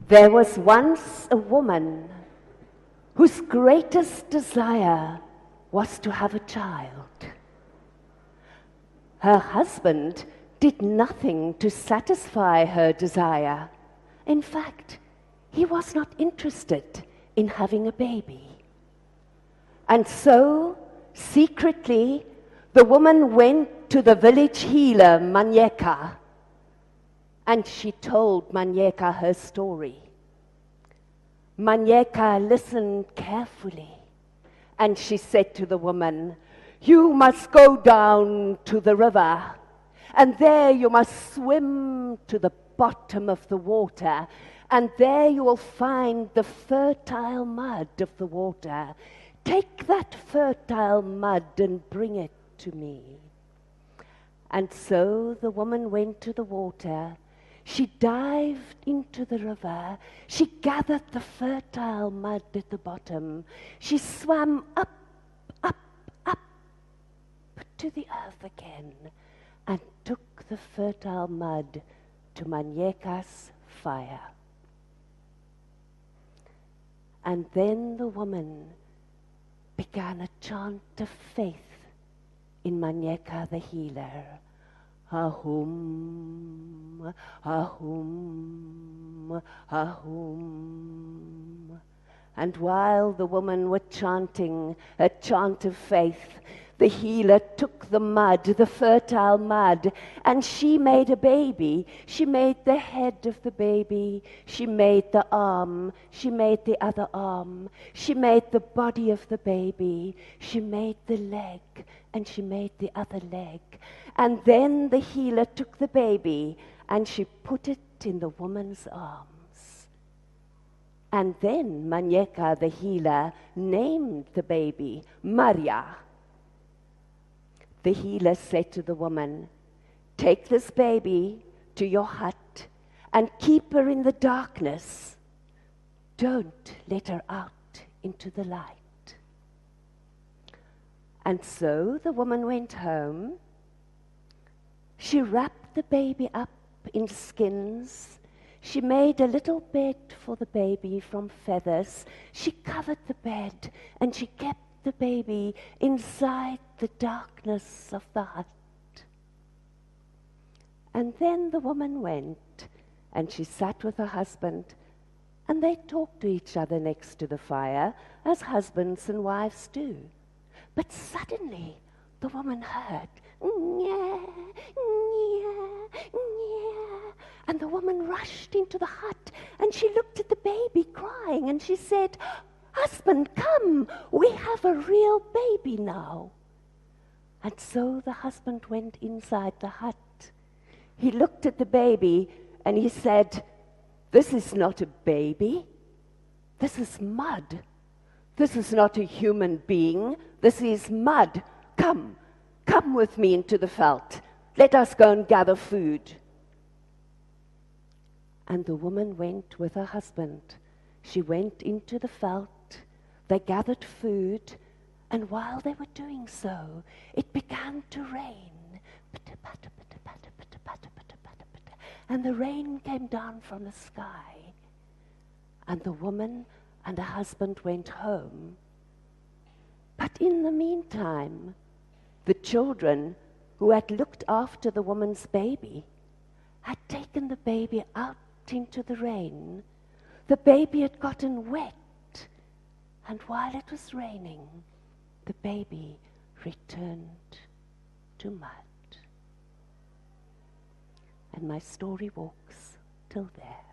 There was once a woman whose greatest desire was to have a child. Her husband did nothing to satisfy her desire. In fact, he was not interested in having a baby. And so, secretly, the woman went to the village healer, Manyeka, and she told Manyeka her story. Manyeka listened carefully, and she said to the woman, "You must go down to the river, and there you must swim to the bottom of the water, and there you will find the fertile mud of the water. Take that fertile mud and bring it to me." And so the woman went to the water. She dived into the river. She gathered the fertile mud at the bottom. She swam up, up, up to the earth again and took the fertile mud to Manyeka's fire. And then the woman began a chant of faith in Manyeka the healer. Ahum, ahum, ahum. And while the women were chanting a chant of faith, the healer took the mud, the fertile mud, and she made a baby. She made the head of the baby. She made the arm. She made the other arm. She made the body of the baby. She made the leg, and she made the other leg. And then the healer took the baby, and she put it in the woman's arms. And then Manyeka, the healer, named the baby Maria. The healer said to the woman, "Take this baby to your hut and keep her in the darkness. Don't let her out into the light." And so the woman went home. She wrapped the baby up in skins. She made a little bed for the baby from feathers. She covered the bed, and she kept the baby inside the darkness of the hut. And then the woman went, and she sat with her husband, and they talked to each other next to the fire, as husbands and wives do. But suddenly the woman heard, "Nya, nya, nya." And the woman rushed into the hut, and she looked at the baby crying, and she said, "Husband, come, we have a real baby now." And so the husband went inside the hut. He looked at the baby, and he said, "This is not a baby. This is mud. This is not a human being. This is mud. Come with me into the veld. Let us go and gather food." And the woman went with her husband. She went into the veld. They gathered food, and while they were doing so, it began to rain. And the rain came down from the sky. And the woman and her husband went home. But in the meantime, the children who had looked after the woman's baby had taken the baby out into the rain. The baby had gotten wet. And while it was raining, the baby returned to mud. And my story walks till there.